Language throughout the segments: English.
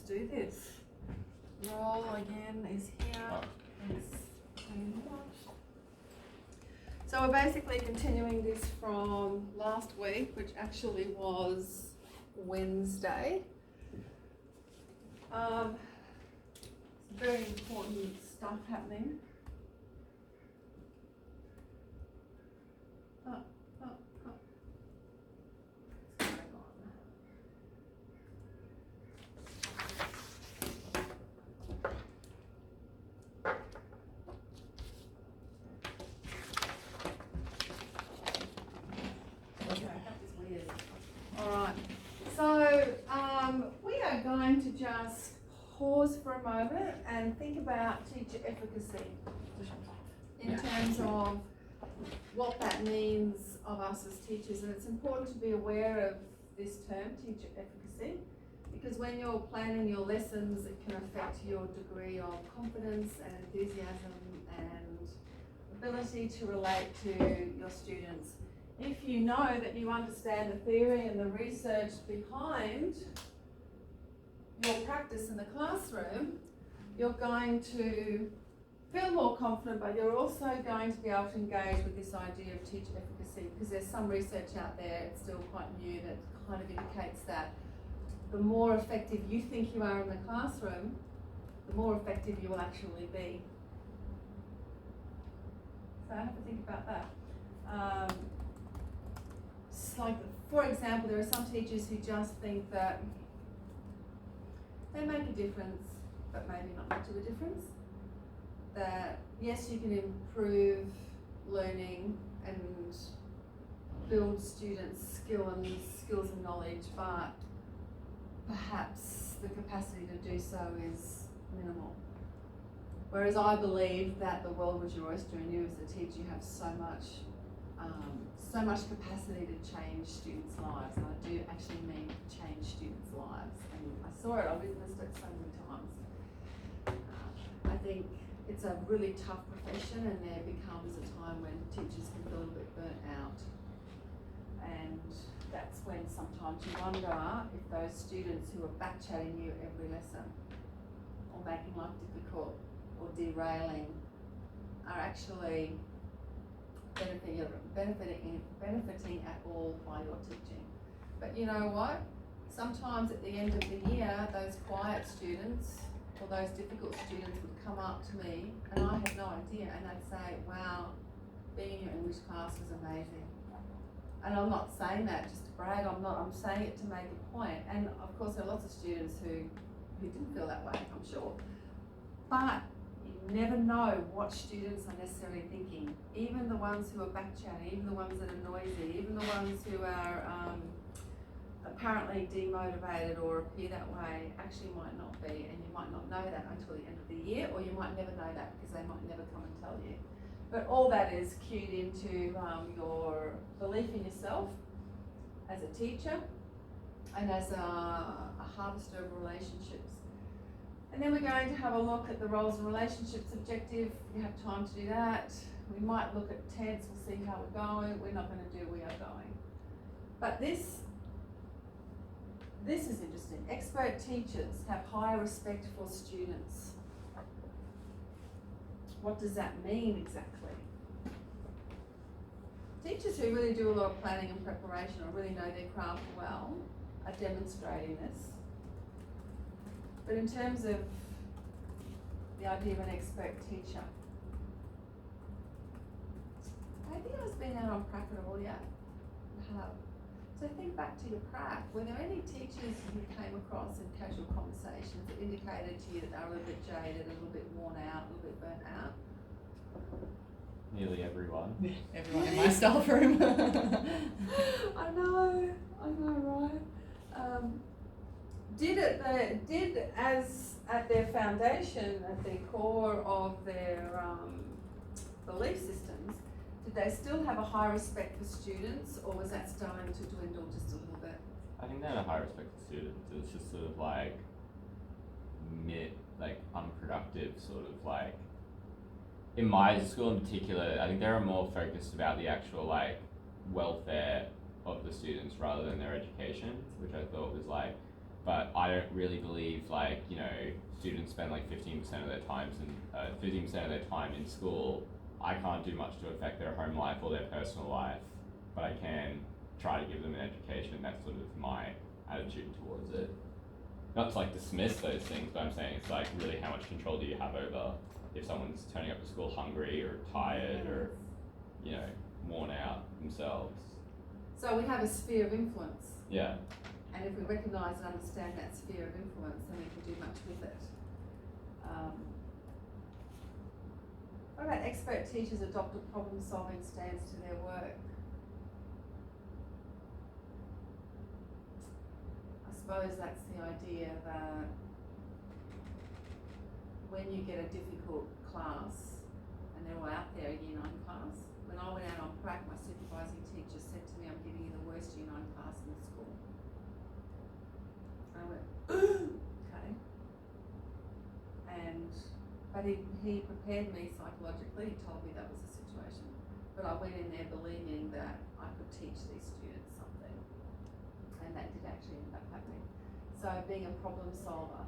do this. Roll again is here. So we're basically continuing this from last week, which actually was Wednesday. Some very important stuff happening. What's going on? Okay, that was weird. Alright, so we are going to just pause for a moment and think about teacher efficacy in terms of what that means of us as teachers. And it's important to be aware of this term, teacher efficacy, because when you're planning your lessons, it can affect your degree of confidence and enthusiasm and ability to relate to your students. If you know that you understand the theory and the research behind your practice in the classroom, you're going to feel more confident, but you're also going to be able to engage with this idea of teacher efficacy, because there's some research out there, it's still quite new, that kind of indicates that the more effective you think you are in the classroom, the more effective you will actually be. So have to think about that. Like, for example, there are some teachers who just think that they make a difference, but maybe not much of a difference. That yes, you can improve learning and build students' skills and knowledge, but perhaps the capacity to do so is minimal. Whereas I believe that the world was your oyster, and you as a teacher, you have so much capacity to change students' lives, and I do actually mean change students' lives. And I saw it, I witnessed it so many times. I think it's a really tough profession, and there becomes a time when teachers can feel a little bit burnt out. And that's when sometimes you wonder if those students who are back-chatting you every lesson, or making life difficult, or derailing, are actually benefiting at all by your teaching. But you know what? Sometimes at the end of the year, those quiet students or those difficult students would come up to me, and I had no idea, and they'd say, wow, being in your English class is amazing. And I'm not saying that just to brag, I'm saying it to make a point. And of course there are lots of students who didn't feel that way, I'm sure. But you never know what students are necessarily thinking. Even the ones who are back-chatting, even the ones that are noisy, even the ones who are apparently demotivated or appear that way actually might not be, and you might not know that until the end of the year, or you might never know that because they might never come and tell you. But all that is cued into your belief in yourself as a teacher and as a harvester of relationships. And then we're going to have a look at the roles and relationships objective. We have time to do that. We might look at TEDs, we'll see how we're going. We're not going to do we are going. But this is interesting. Expert teachers have high respect for students. What does that mean exactly? Teachers who really do a lot of planning and preparation or really know their craft well are demonstrating this. But in terms of the idea of an expert teacher, I think I was been out on prac at all yet. So think back to your prac. Were there any teachers you came across in casual conversations that indicated to you that they were a little bit jaded, a little bit worn out, a little bit burnt out? Nearly everyone. Yeah, everyone in my staff room. I know, right? Did as at their foundation, at the core of their belief systems, did they still have a high respect for students, or was that starting to dwindle just a little bit? I think they had a high respect for students. It was just sort of like unproductive sort of like, in my school in particular, I think they were more focused about the actual like welfare of the students rather than their education, which I thought was like but I don't really believe like, you know, students spend like 15% of their times in 15% of their time in school. I can't do much to affect their home life or their personal life, but I can try to give them an education. That's sort of my attitude towards it. Not to like dismiss those things, but I'm saying it's like really how much control do you have over if someone's turning up to school hungry or tired or, you know, worn out themselves. So we have a sphere of influence. Yeah. And if we recognise and understand that sphere of influence, then we can do much with it. What about expert teachers adopt a problem-solving stance to their work? I suppose that's the idea that when you get a difficult class, and they're all out there, a Year 9 class, when I went out on prac, my supervising teacher said to me, I'm giving you the worst Year 9 class in the school. I went, okay. But he prepared me psychologically, he told me that was the situation. But I went in there believing that I could teach these students something. And that did actually end up happening. So being a problem solver.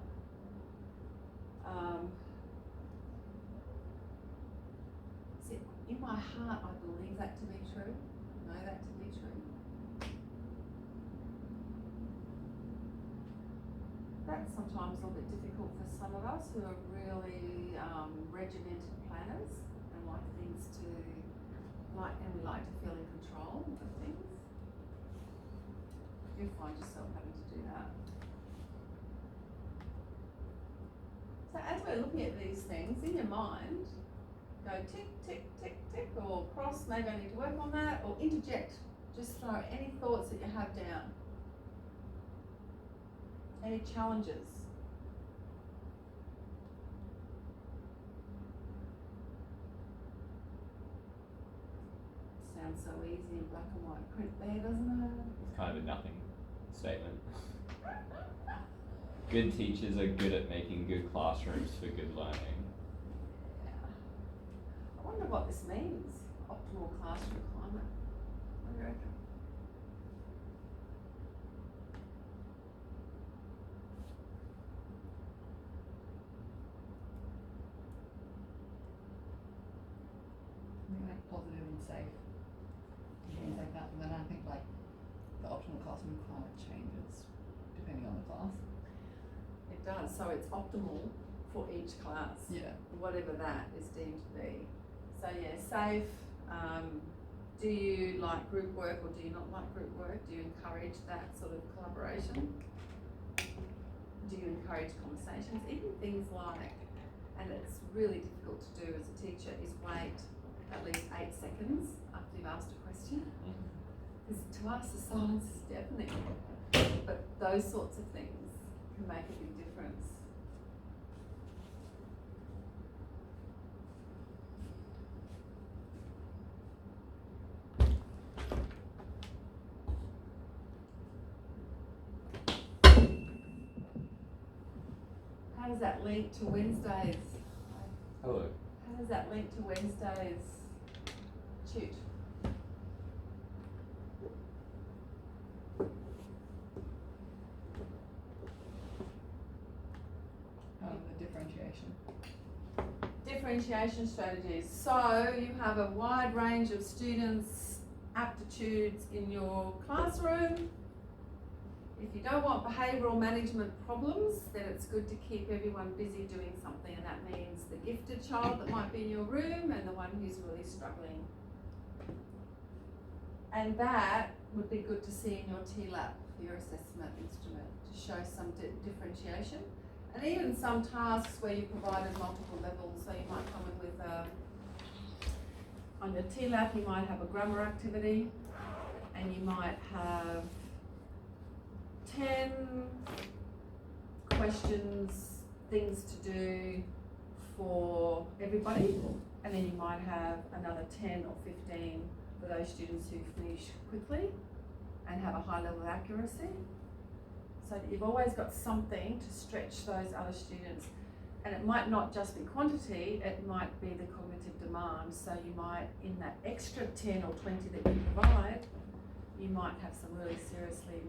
See, in my heart I believe that to be true, know that to be true. That's sometimes a little bit difficult for some of us who are really regimented planners and like things to and we like to feel in control of things. You find yourself having to do that. So as we're looking at these things in your mind, go tick, tick, tick, tick, or cross, maybe I need to work on that, or interject. Just throw any thoughts that you have down. Any challenges? Sounds so easy in black and white print there, doesn't it? It's kind of a nothing statement. Good teachers are good at making good classrooms for good learning. Yeah. I wonder what this means, optimal classroom climate. What do you reckon? Like positive and safe, and things like that. And then I think like the optimal classroom climate changes depending on the class. It does, so it's optimal for each class. Yeah. Whatever that is deemed to be. So yeah, safe. Do you like group work or do you not like group work? Do you encourage that sort of collaboration? Do you encourage conversations? Even things like, and it's really difficult to do as a teacher, is wait at least 8 seconds after you've asked a question. Because to us the silence is deafening. But those sorts of things can make a big difference. How does that link to Wednesdays? Hello. How does that link to Wednesdays tute? The differentiation. Differentiation strategies. So you have a wide range of students' aptitudes in your classroom. If you don't want behavioural management problems, then it's good to keep everyone busy doing something, and that means the gifted child that might be in your room and the one who's really struggling. And that would be good to see in your TLAP, your assessment instrument, to show some differentiation. And even some tasks where you provided multiple levels, so you might come in with on your TLAP you might have a grammar activity, and you might have 10 questions, things to do for everybody, and then you might have another 10 or 15 for those students who finish quickly and have a high level of accuracy. So that you've always got something to stretch those other students. And it might not just be quantity, it might be the cognitive demand. So you might, in that extra 10 or 20 that you provide, you might have some really seriously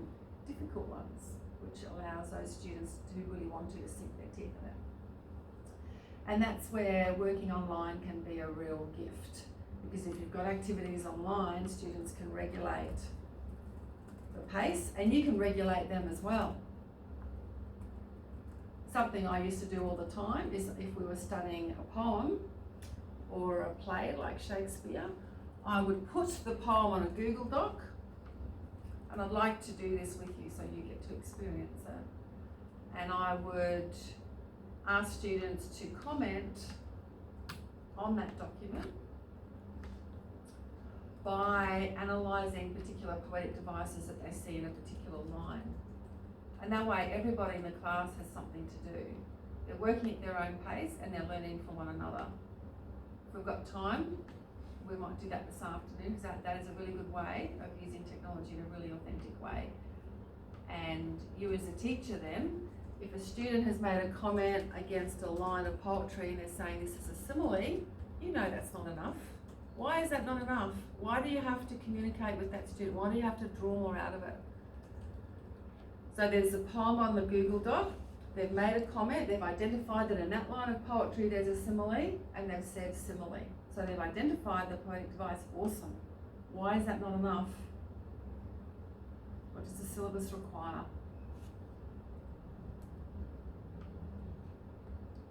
difficult ones which allows those students who really want to sink their teeth in it. And that's where working online can be a real gift, because if you've got activities online, students can regulate the pace and you can regulate them as well. Something I used to do all the time is if we were studying a poem or a play like Shakespeare, I would put the poem on a Google Doc, and I'd like to do this with you so you get to experience it. And I would ask students to comment on that document by analysing particular poetic devices that they see in a particular line. And that way everybody in the class has something to do. They're working at their own pace and they're learning from one another. If we've got time, we might do that this afternoon, because that is a really good way of using technology in a really authentic way. And you as a teacher then, if a student has made a comment against a line of poetry and they're saying this is a simile, you know that's not enough. Why is that not enough? Why do you have to communicate with that student? Why do you have to draw more out of it? So there's a poem on the Google Doc, they've made a comment, they've identified that in that line of poetry there's a simile, and they've said simile. So they've identified the poetic device. Awesome. Why is that not enough? What does the syllabus require?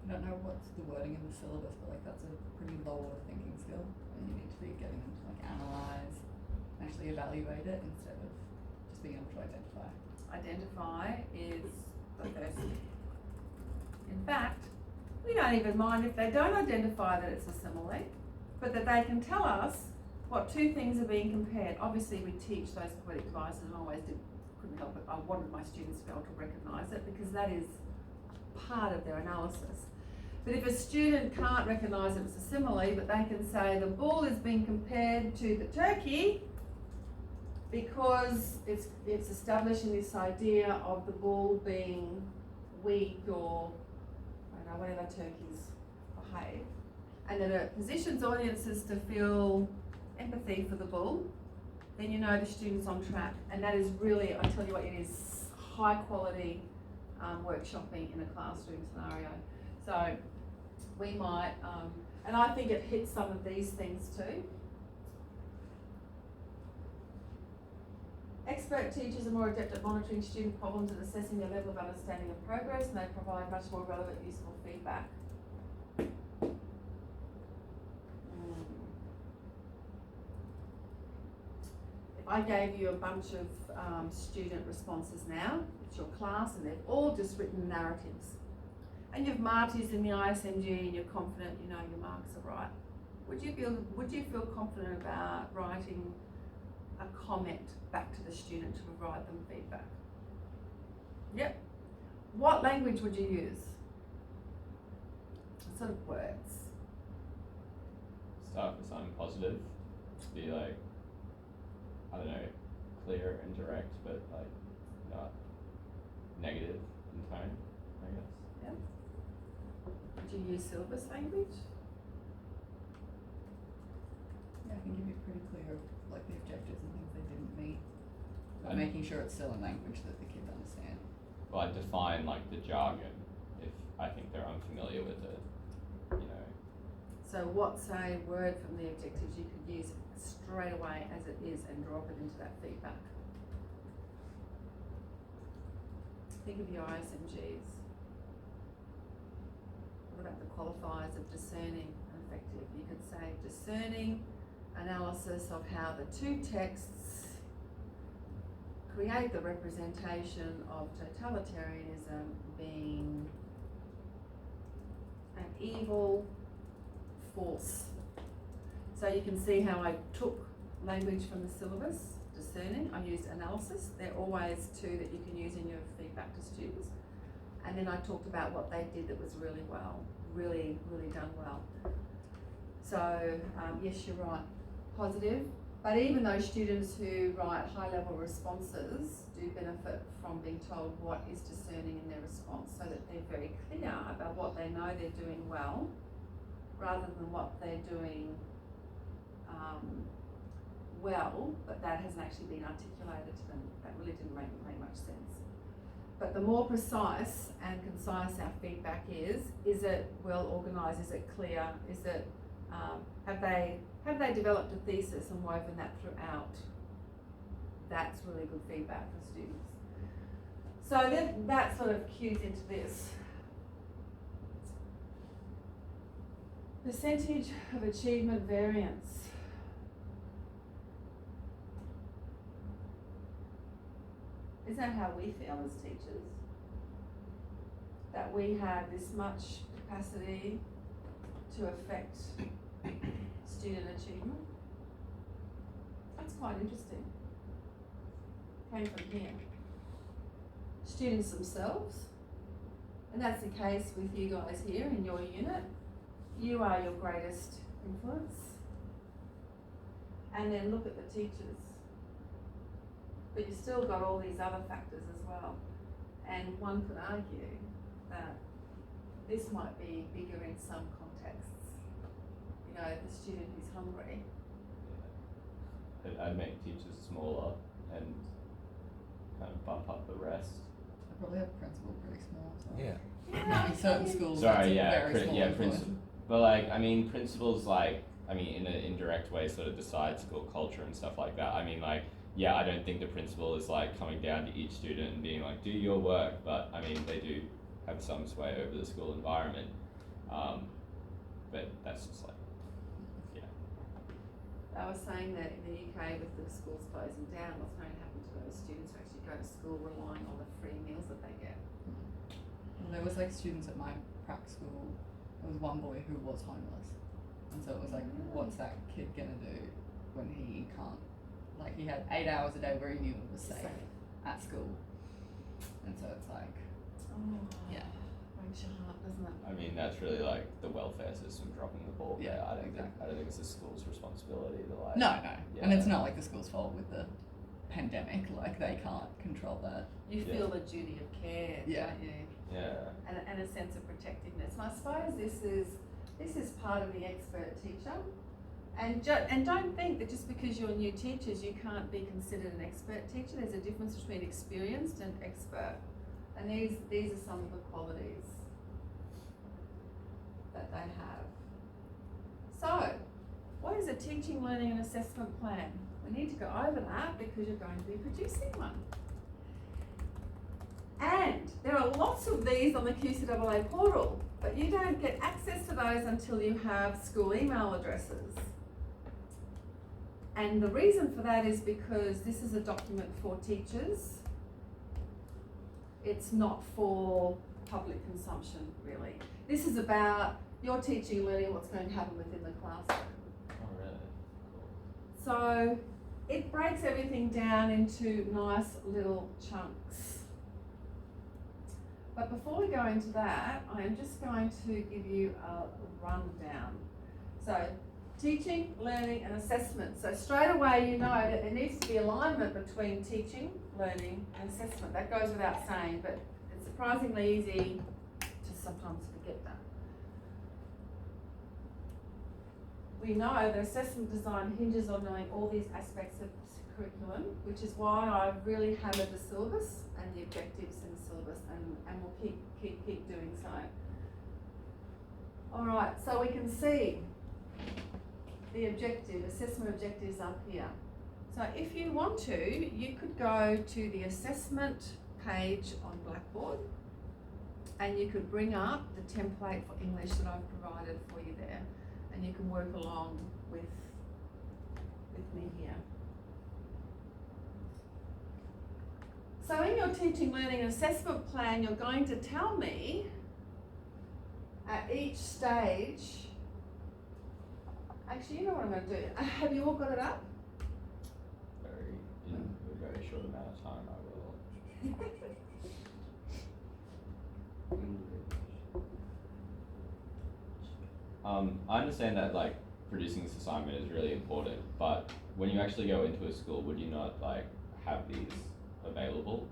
I don't know what's the wording in the syllabus, but like that's a pretty low order thinking skill, and you need to be getting them to like analyse, actually evaluate it instead of just being able to identify. Identify is the first thing. In fact, we don't even mind if they don't identify that it's a simile, but that they can tell us what two things are being compared. Obviously we teach those poetic devices, and I always couldn't help it. I wanted my students to be able to recognise it, because that is part of their analysis. But if a student can't recognise it as a simile, but they can say the bull is being compared to the turkey because it's establishing this idea of the bull being weak, or I don't know, whatever turkeys behave, and that it positions audiences to feel empathy for the bull, then you know the student's on track. And that is really, I tell you what, it is high quality workshopping in a classroom scenario. So we might, and I think it hits some of these things too. Expert teachers are more adept at monitoring student problems and assessing their level of understanding of progress, and they provide much more relevant, useful feedback. If I gave you a bunch of student responses now, it's your class, and they've all just written narratives, and you've marked these in the ISMG and you're confident you know your marks are right, would you feel confident about writing a comment back to the student to provide them feedback? Yep. What language would you use? What sort of words? Start with something positive. Be like, I don't know, clear and direct, but like not negative in tone, I guess. Yeah. Would you use syllabus language? Yeah, I can give you pretty clear like the objectives and things they didn't meet, but And- making sure it's still in language that the kids understand. Well, I define like the jargon if I think they're unfamiliar with it, you know. So what's a word from the objectives you could use straight away as it is and drop it into that feedback? Think of your ISMGs. What about the qualifiers of discerning and effective? You could say discerning analysis of how the two texts create the representation of totalitarianism being an evil force. So you can see how I took language from the syllabus, discerning, I used analysis. They're always two that you can use in your feedback to students. And then I talked about what they did that was really well, really done well. So yes, you're right, positive. But even those students who write high-level responses do benefit from being told what is discerning in their response, so that they're very clear about what they know they're doing well, rather than what they're doing well, but that hasn't actually been articulated to them. That really didn't make much sense. But the more precise and concise our feedback is it well organised? Is it clear? Is it have they developed a thesis and woven that throughout? That's really good feedback for students. So then that sort of cues into this. Percentage of achievement variance. Is that how we feel as teachers? That we have this much capacity to affect student achievement? That's quite interesting. Came from here. Students themselves, and that's the case with you guys here in your unit. You are your greatest influence. And then look at the teachers. But you've still got all these other factors as well. And one could argue that this might be bigger in some contexts. You know, the student who's hungry. I'd make teachers smaller and kind of bump up the rest. I probably have principal pretty small. So. Yeah. Yeah, In certain schools, Sorry, it's yeah, a very small influence. But like, I mean, principals like, I mean, in an indirect way, sort of decide school culture and stuff like that. I mean, like, yeah, I don't think the principal is like coming down to each student and being like, do your work, but I mean, they do have some sway over the school environment. But that's just like, yeah. I was saying that in the UK with the schools closing down, what's going to happen to those students who actually go to school relying on the free meals that they get? And there was like students at my prac school, there was one boy who was homeless. And so it was like, what's that kid gonna do when he can't, like he had 8 hours a day where he knew it was safe at school. And so it's like, yeah. Breaks your heart, doesn't it? I mean, that's really like the welfare system dropping the ball. Yeah, there. I don't exactly. think it's the school's responsibility to like. No. Yeah. And it's not like the school's fault with the pandemic, like they can't control that. You Yeah. feel the duty of care, Yeah. don't you? Yeah. And a sense of protectiveness. And I suppose this is part of the expert teacher. And don't think that just because you're new teachers you can't be considered an expert teacher. There's a difference between experienced and expert. And these are some of the qualities that they have. So, what is a teaching, learning and assessment plan? We need to go over that because you're going to be producing one. And there are lots of these on the QCAA portal, but you don't get access to those until you have school email addresses. And the reason for that is because this is a document for teachers. It's not for public consumption, really. This is about your teaching, learning, what's going to happen within the classroom. Oh, really? Cool. So it breaks everything down into nice little chunks. But before we go into that, I am just going to give you a rundown. So, teaching, learning and assessment. So straight away you know that there needs to be alignment between teaching, learning and assessment. That goes without saying, but it's surprisingly easy to sometimes forget that. We know that assessment design hinges on knowing all these aspects of the curriculum, which is why I've really hammered the syllabus and the objectives in the syllabus, and we'll keep doing so. Alright, so we can see the assessment objectives up here. So if you want to, you could go to the assessment page on Blackboard and you could bring up the template for English that I've provided for you there, and you can work along with me here. So in your teaching, learning and assessment plan, you're going to tell me at each stage, actually you know what I'm going to do, have you all got it up? In a very short amount of time, I will. I understand that like producing this assignment is really important, but when you actually go into a school, would you not like have these available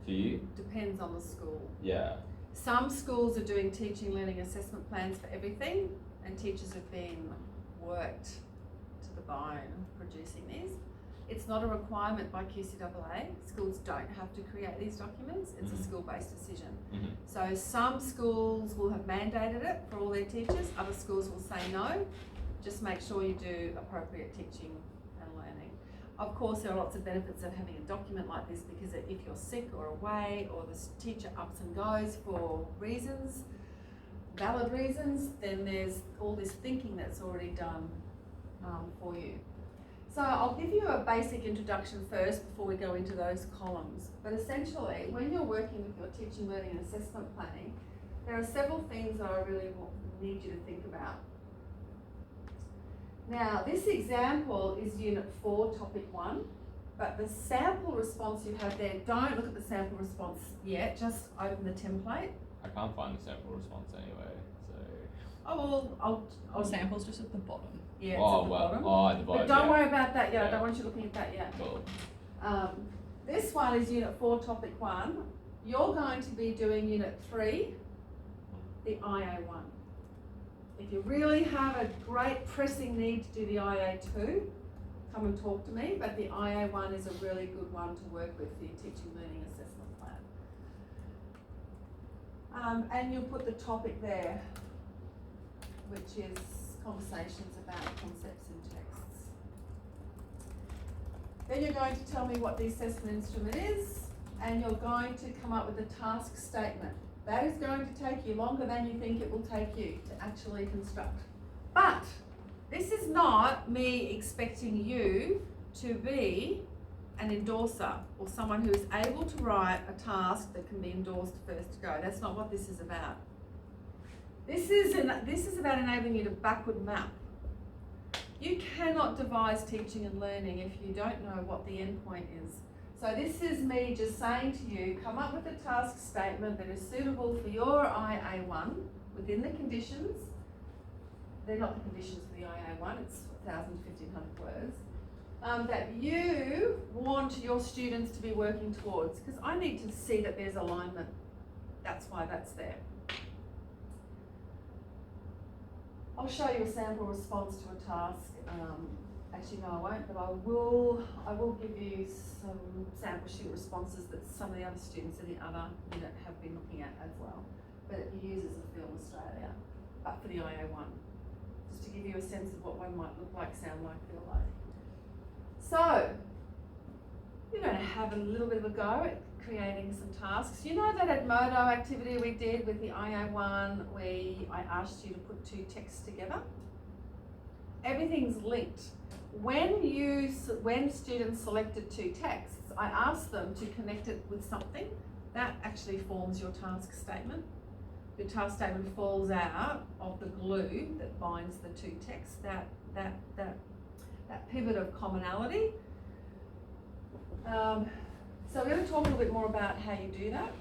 to you? Depends on the school. Yeah. Some schools are doing teaching, learning, assessment plans for everything, and teachers have been worked to the bone producing these. It's not a requirement by QCAA. Schools don't have to create these documents. It's a school-based decision. So some schools will have mandated it for all their teachers. Other schools will say no. Just make sure you do appropriate teaching and learning. Of course, there are lots of benefits of having a document like this, because if you're sick or away, or the teacher ups and goes for reasons, valid reasons, then there's all this thinking that's already done for you. So I'll give you a basic introduction first before we go into those columns. But essentially, when you're working with your teaching, learning and assessment planning, there are several things that I really need you to think about. Now, this example is Unit 4, Topic 1, but the sample response you have there, don't look at the sample response yet, just open the template. I can't find the sample response anyway, so. Oh, well, I'll Sample's just at the bottom. yeah, it's at the bottom. Oh, at the bottom. But don't yeah. worry about that yet. I Yeah. don't want you looking at that yet. Cool. This one is Unit 4, Topic 1. You're going to be doing Unit 3, the IA1. If you really have a great pressing need to do the IA2, come and talk to me, but the IA1 is a really good one to work with for your teaching, learning, assessment plan. And you'll put the topic there, which is conversations about concepts in texts. Then you're going to tell me what the assessment instrument is, and you're going to come up with a task statement. That is going to take you longer than you think it will take you to actually construct. But this is not me expecting you to be an endorser or someone who is able to write a task that can be endorsed first to go. That's not what this is about. This is about enabling you to backward map. You cannot devise teaching and learning if you don't know what the end point is. So this is me just saying to you, come up with a task statement that is suitable for your IA1 within the conditions. They're not the conditions for the IA1, it's 1,000 to 1,500 words. That you want your students to be working towards, because I need to see that there's alignment. That's why that's there. I'll show you a sample response to a task. Actually, no, I won't, but I will give you some sample sheet responses that some of the other students in the other unit have been looking at as well. But it uses a Film Australia, but for the IA1, just to give you a sense of what one might look like, sound like, feel like. So, you're going to have a little bit of a go at creating some tasks. You know that Edmodo activity we did with the IA1, I asked you to put two texts together? Everything's linked. When students selected two texts, I asked them to connect it with something. That actually forms your task statement. Your task statement falls out of the glue that binds the two texts, that pivot of commonality. So we're going to talk a little bit more about how you do that.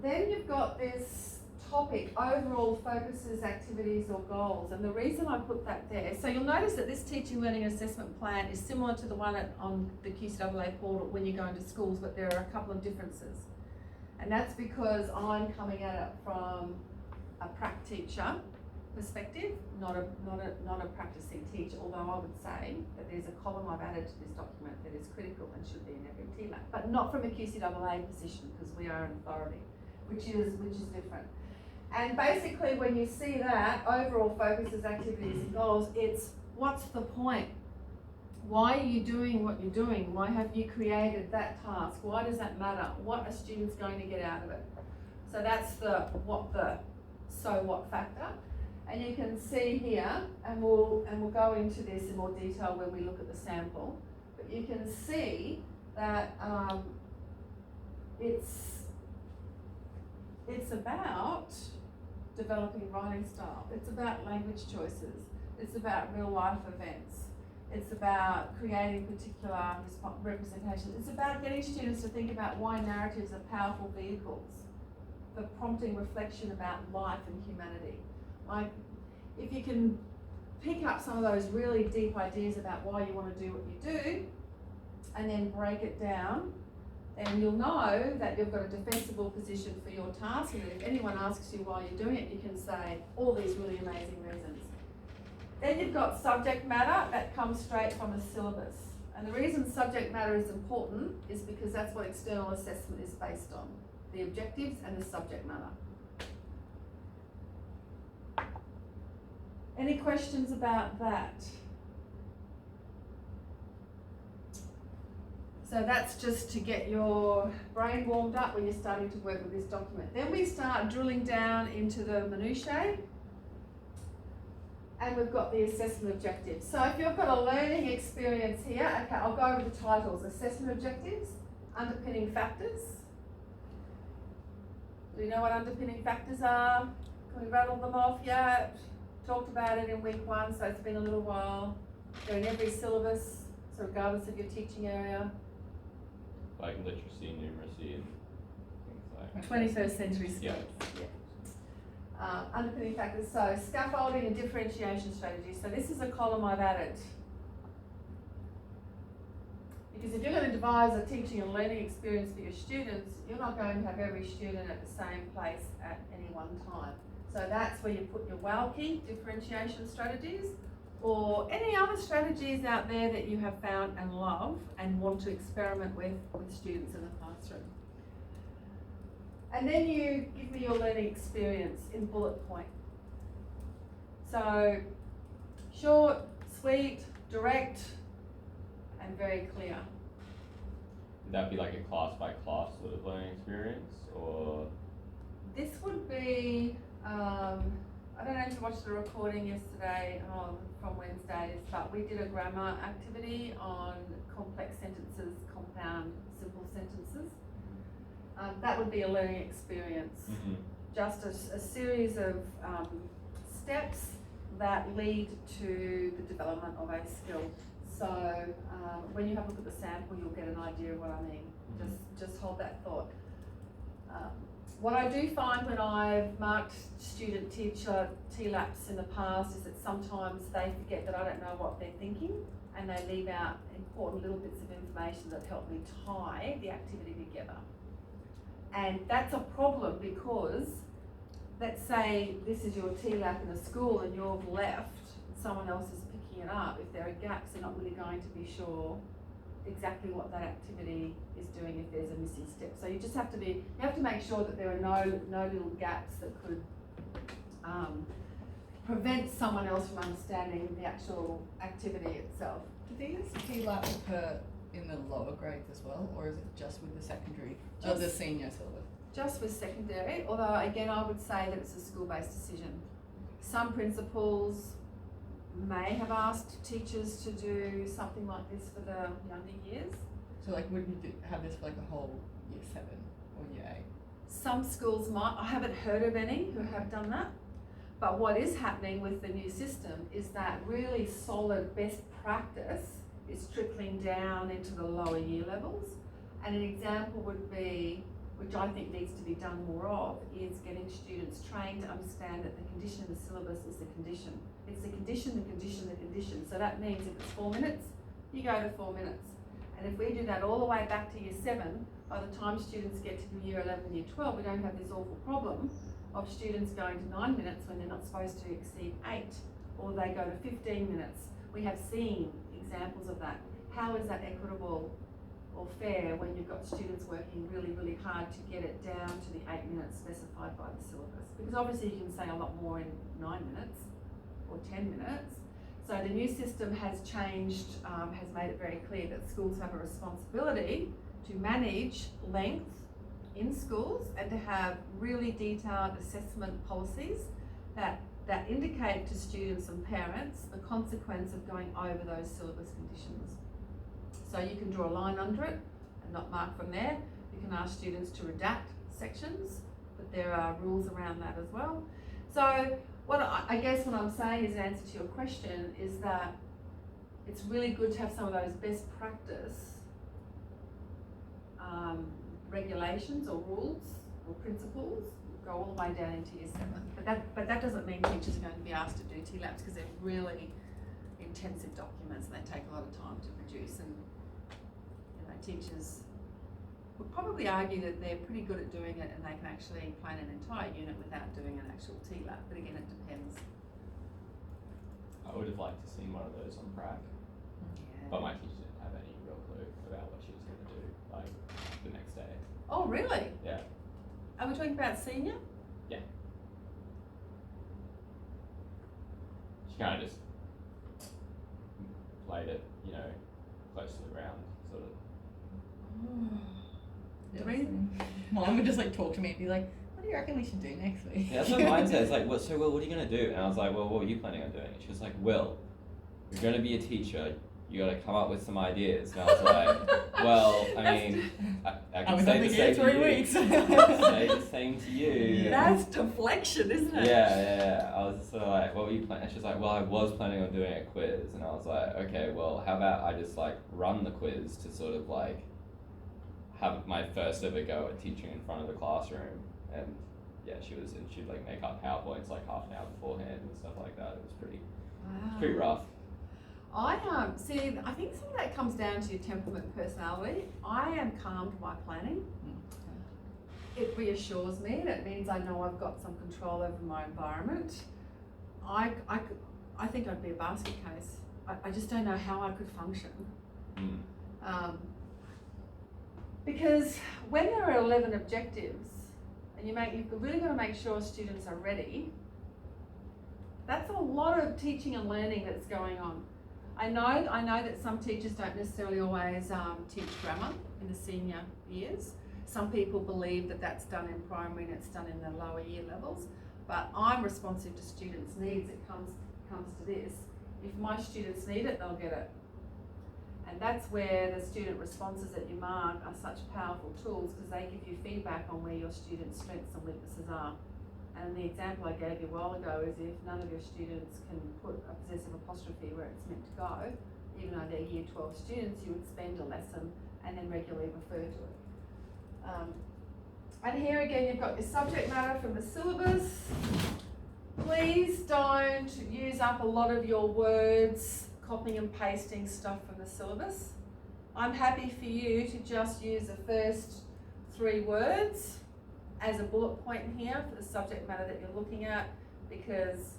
Then you've got this topic, overall focuses, activities or goals. And the reason I put that there, so you'll notice that this teaching, learning and assessment plan is similar to the one on the QCAA portal when you go into schools, but there are a couple of differences. And that's because I'm coming at it from a prac teacher perspective, not a practicing teacher, although I would say that there's a column I've added to this document that is critical and should be in every TLAC, but not from a QCAA position, because we are an authority, which is different. And basically when you see that, overall focuses, activities and goals, it's what's the point? Why are you doing what you're doing? Why have you created that task? Why does that matter? What are students going to get out of it? So that's the so what factor. And you can see here, and we'll go into this in more detail when we look at the sample, but you can see that it's about developing writing style. It's about language choices. It's about real life events. It's about creating particular representation. It's about getting students to think about why narratives are powerful vehicles for prompting reflection about life and humanity. Like, if you can pick up some of those really deep ideas about why you want to do what you do, and then break it down, then you'll know that you've got a defensible position for your task, and that if anyone asks you why you're doing it, you can say all these really amazing reasons. Then you've got subject matter that comes straight from a syllabus. And the reason subject matter is important is because that's what external assessment is based on, the objectives and the subject matter. Any questions about that? So that's just to get your brain warmed up when you're starting to work with this document. Then we start drilling down into the minutiae. And we've got the assessment objectives. So if you've got a learning experience here, okay, I'll go over the titles. Assessment objectives, underpinning factors. Do you know what underpinning factors are? Can we rattle them off yet? Talked about it in week 1, so it's been a little while. They're in every syllabus, so regardless of your teaching area. Like literacy, numeracy, and things like 21st century skills. Yeah. Underpinning factors, so scaffolding and differentiation strategies. So this is a column I've added. Because if you're going to devise a teaching and learning experience for your students, you're not going to have every student at the same place at any one time. So that's where you put your WOWKey, differentiation strategies, or any other strategies out there that you have found and love and want to experiment with students in the classroom. And then you give me your learning experience in bullet point. So short, sweet, direct, and very clear. Would that be like a class by class sort of learning experience, or? This would be, I don't know if you watched the recording yesterday from Wednesdays, but we did a grammar activity on complex sentences, compound, simple sentences. That would be a learning experience. Mm-hmm. Just a series of steps that lead to the development of a skill. So when you have a look at the sample, you'll get an idea of what I mean. Just hold that thought. What I do find when I've marked student-teacher TLAPs in the past is that sometimes they forget that I don't know what they're thinking, and they leave out important little bits of information that help me tie the activity together. And that's a problem because, let's say this is your TLAP in a school and you've left, someone else is picking it up. If there are gaps, they're not really going to be sure exactly what that activity is doing if there's a missing step. So you just have to make sure that there are no little gaps that could prevent someone else from understanding the actual activity itself. Do these TLAP occur in the lower grades as well, or is it just with the secondary, or the Just- senior syllabus? Just with secondary, although again I would say that it's a school-based decision. Some principals may have asked teachers to do something like this for the younger years. So like, would you have this for like a whole year 7 or year 8? Some schools might, I haven't heard of any who have done that, but what is happening with the new system is that really solid best practice is trickling down into the lower year levels. And an example would be, which I think needs to be done more of, is getting students trained to understand that the condition in the syllabus is the condition. It's the condition, the condition, the condition. So that means if it's 4 minutes, you go to 4 minutes. And if we do that all the way back to year 7, by the time students get to year 11, year 12, we don't have this awful problem of students going to 9 minutes when they're not supposed to exceed 8, or they go to 15 minutes. We have seen examples of that. How is that equitable or fair when you've got students working really, really hard to get it down to the 8 minutes specified by the syllabus? Because obviously you can say a lot more in 9 minutes or 10 minutes. So the new system has changed, has made it very clear that schools have a responsibility to manage length in schools and to have really detailed assessment policies that indicate to students and parents the consequence of going over those syllabus conditions. So you can draw a line under it and not mark from there. You can ask students to redact sections, but there are rules around that as well. So what I guess what I'm saying is an answer to your question is that it's really good to have some of those best practice regulations or rules or principles go all the way down into year 7. But that doesn't mean teachers are going to be asked to do TLAPs because they're really intensive documents and they take a lot of time to produce, and teachers would probably argue that they're pretty good at doing it and they can actually plan an entire unit without doing an actual TLAP, but again it depends. I would have liked to seen one of those on prac, but my teacher didn't have any real clue about what she was going to do, like, the next day. Oh, really? Yeah. Are we talking about senior? She kind of just played it, you know, close to the ground, sort of. Yeah, Three? same. Mom would just like talk to me and be like, what do you reckon we should do next week? Yeah, that's what mine says. Like, what are you gonna do? And I was like, well, what were you planning on doing? And she was like, Will, you're gonna be a teacher. You gotta come up with some ideas. And I was like, well, I mean, I can say the same to you. 3 weeks. I can say the same to you. That's deflection, isn't it? Yeah. I was sort of like, what were you planning? And she was like, well, I was planning on doing a quiz. And I was like, okay, well, how about I just like run the quiz to sort of like have my first ever go at teaching in front of the classroom. And yeah, she'd like make up PowerPoints like half an hour beforehand and stuff like that. It was pretty rough. I see. I think some of that comes down to your temperament and personality. I am calmed by planning. It reassures me, and it means I know I've got some control over my environment. I think I'd be a basket case. I just don't know how I could function. Because when there are 11 objectives, and you've really got to make sure students are ready, that's a lot of teaching and learning that's going on. I know that some teachers don't necessarily always teach grammar in the senior years. Some people believe that that's done in primary and it's done in the lower year levels, but I'm responsive to students' needs. It comes to this. If my students need it, they'll get it. And that's where the student responses that you mark are such powerful tools, because they give you feedback on where your students' strengths and weaknesses are. And the example I gave you a while ago is if none of your students can put a possessive apostrophe where it's meant to go, even though they're year 12 students, you would spend a lesson and then regularly refer to it. And here again, you've got your subject matter from the syllabus. Please don't use up a lot of your words copying and pasting stuff from the syllabus. I'm happy for you to just use the first 3 words as a bullet point here for the subject matter that you're looking at, because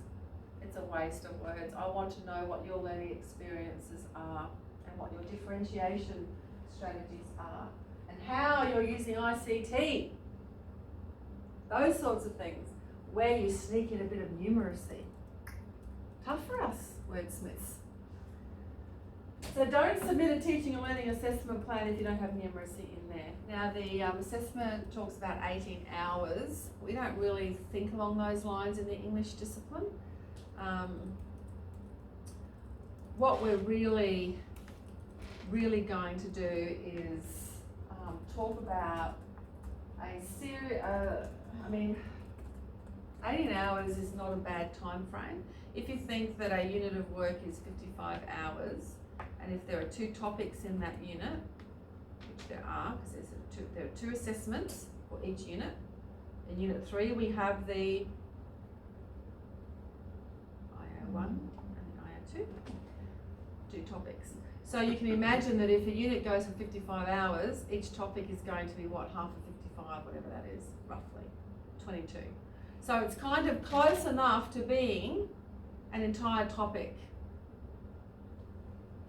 it's a waste of words. I want to know what your learning experiences are and what your differentiation strategies are and how you're using ICT. Those sorts of things, where you sneak in a bit of numeracy. Tough for us, wordsmiths. So don't submit a teaching and learning assessment plan if you don't have numeracy in there. Now the assessment talks about 18 hours. We don't really think along those lines in the English discipline. What we're really going to do is talk about a series, 18 hours is not a bad time frame. If you think that a unit of work is 55 hours, and if there are 2 topics in that unit, which there are, because there are 2 assessments for each unit. In Unit 3 we have the IO1 and the IO2, 2 topics. So you can imagine that if a unit goes for 55 hours, each topic is going to be what, half of 55, whatever that is, roughly, 22. So it's kind of close enough to being an entire topic.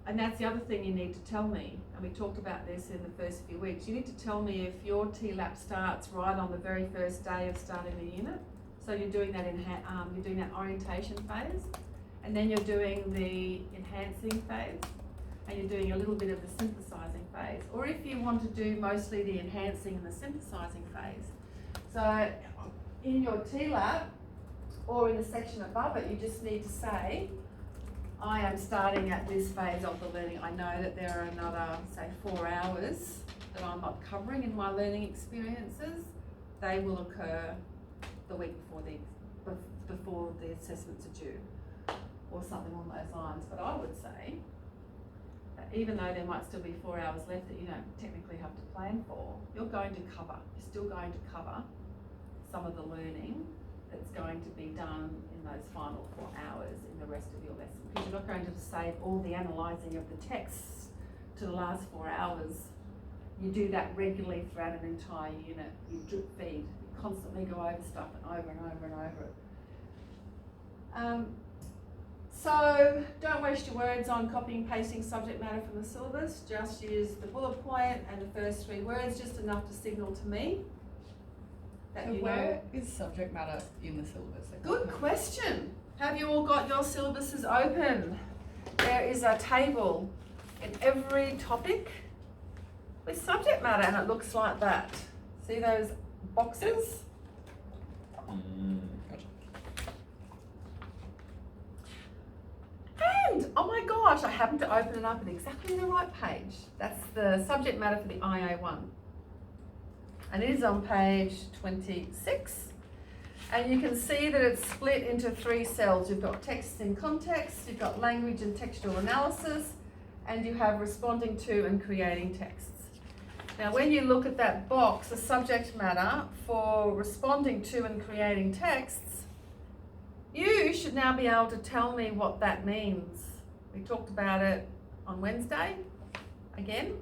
And that's the other thing you need to tell me, and we talked about this in the first few weeks. You need to tell me if your TLAP starts right on the very first day of starting the unit. So you're doing that you're doing that orientation phase, and then you're doing the enhancing phase, and you're doing a little bit of the synthesizing phase. Or if you want to do mostly the enhancing and the synthesizing phase. So in your TLAP, or in the section above it, you just need to say, I am starting at this phase of the learning. I know that there are another, say, 4 hours that I'm not covering in my learning experiences. They will occur the week before the assessments are due, or something along those lines. But I would say that even though there might still be 4 hours left that you don't technically have to plan for, you're still going to cover some of the learning that's going to be done in those final 4 hours in the rest of your lesson, because you're not going to save all the analysing of the texts to the last 4 hours. You do that regularly throughout an entire unit. You drip feed, you constantly go over stuff and over and over and over it. So don't waste your words on copying and pasting subject matter from the syllabus. Just use the bullet point and the first 3 words, just enough to signal to me that So you know. where is subject matter in the syllabus? Like, Good question. Have you all got your syllabuses open? There is a table in every topic with subject matter, and it looks like that. See those boxes? Gotcha. And, oh my gosh, I happened to open it up at exactly the right page. That's the subject matter for the IA1. And it is on page 26. And you can see that it's split into 3 cells. You've got text in context, you've got language and textual analysis, and you have responding to and creating texts. Now, when you look at that box, the subject matter for responding to and creating texts, you should now be able to tell me what that means. We talked about it on Wednesday. Again,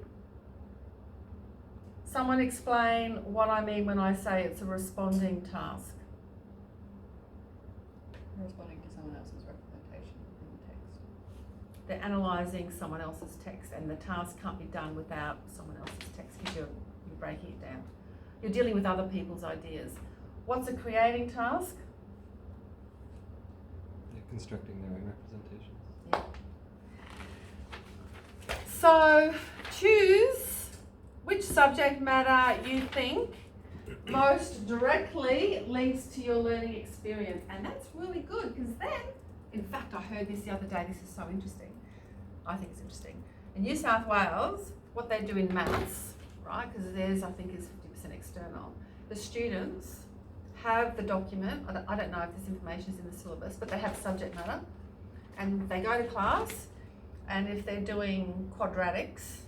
someone explain what I mean when I say it's a responding task. Responding to someone else's representation in the text. They're analysing someone else's text, and the task can't be done without someone else's text because you're breaking it down. You're dealing with other people's ideas. What's a creating task? Yeah, constructing their own representations. So choose which subject matter you think most directly links to your learning experience. And that's really good because then, in fact, I heard this the other day, this is so interesting. I think it's interesting. In New South Wales, what they do in maths, right, because theirs I think is 50% external, the students have the document, I don't know if this information is in the syllabus, but they have subject matter, and they go to class, and if they're doing quadratics,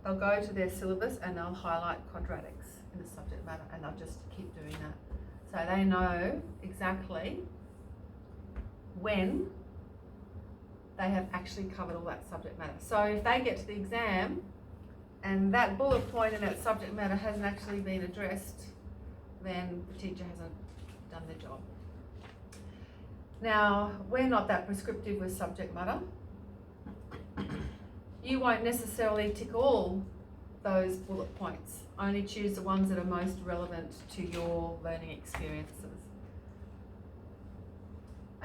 they'll go to their syllabus and they'll highlight quadratics in the subject matter, and they'll just keep doing that. So they know exactly when they have actually covered all that subject matter. So if they get to the exam and that bullet point in that subject matter hasn't actually been addressed, then the teacher hasn't done their job. Now, we're not that prescriptive with subject matter. You won't necessarily tick all those bullet points. Only choose the ones that are most relevant to your learning experiences.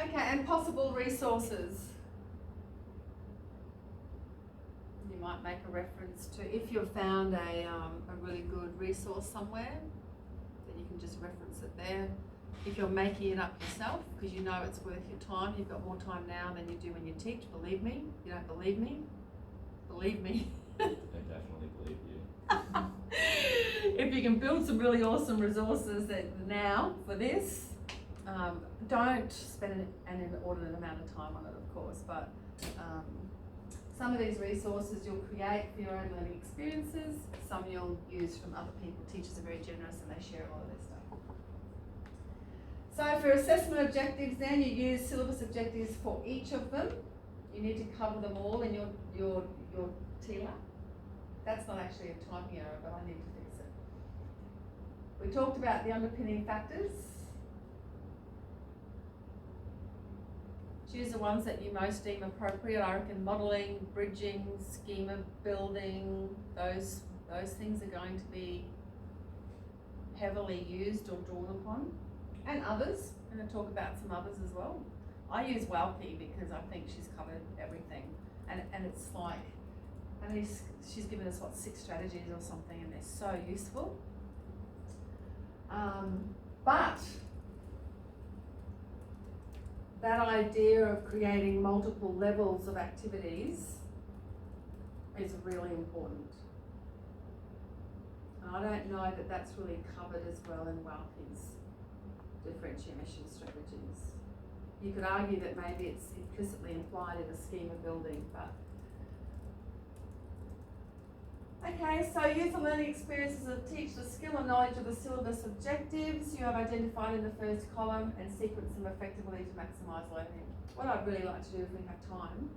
Okay, and possible resources. You might make a reference to, if you've found a really good resource somewhere, then you can just reference it there. If you're making it up yourself, because you know it's worth your time, you've got more time now than you do when you teach, believe me. You don't believe me? Believe me. They definitely believe you. If you can build some really awesome resources that now for this, don't spend an inordinate amount of time on it, of course, but some of these resources you'll create for your own learning experiences, some you'll use from other people. Teachers are very generous and they share a lot of their stuff. So for assessment objectives then, you use syllabus objectives for each of them. You need to cover them all in your TLAP. That's not actually a typing error, but I need to fix it. We talked about the underpinning factors. Choose the ones that you most deem appropriate. I reckon modelling, bridging, schema building, those things are going to be heavily used or drawn upon. And others, I'm going to talk about some others as well. I use Walke because I think she's covered everything. And it's like, and she's given us, 6 strategies or something, and they're so useful. But that idea of creating multiple levels of activities is really important. And I don't know that that's really covered as well in Walke's differentiation strategies. You could argue that maybe it's implicitly implied in a schema building, but okay, so use the learning experiences to teach the skill and knowledge of the syllabus objectives you have identified in the first column and sequence them effectively to maximise learning. What I'd really like to do if we have time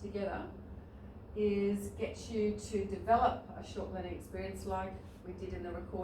together is get you to develop a short learning experience like we did in the recording.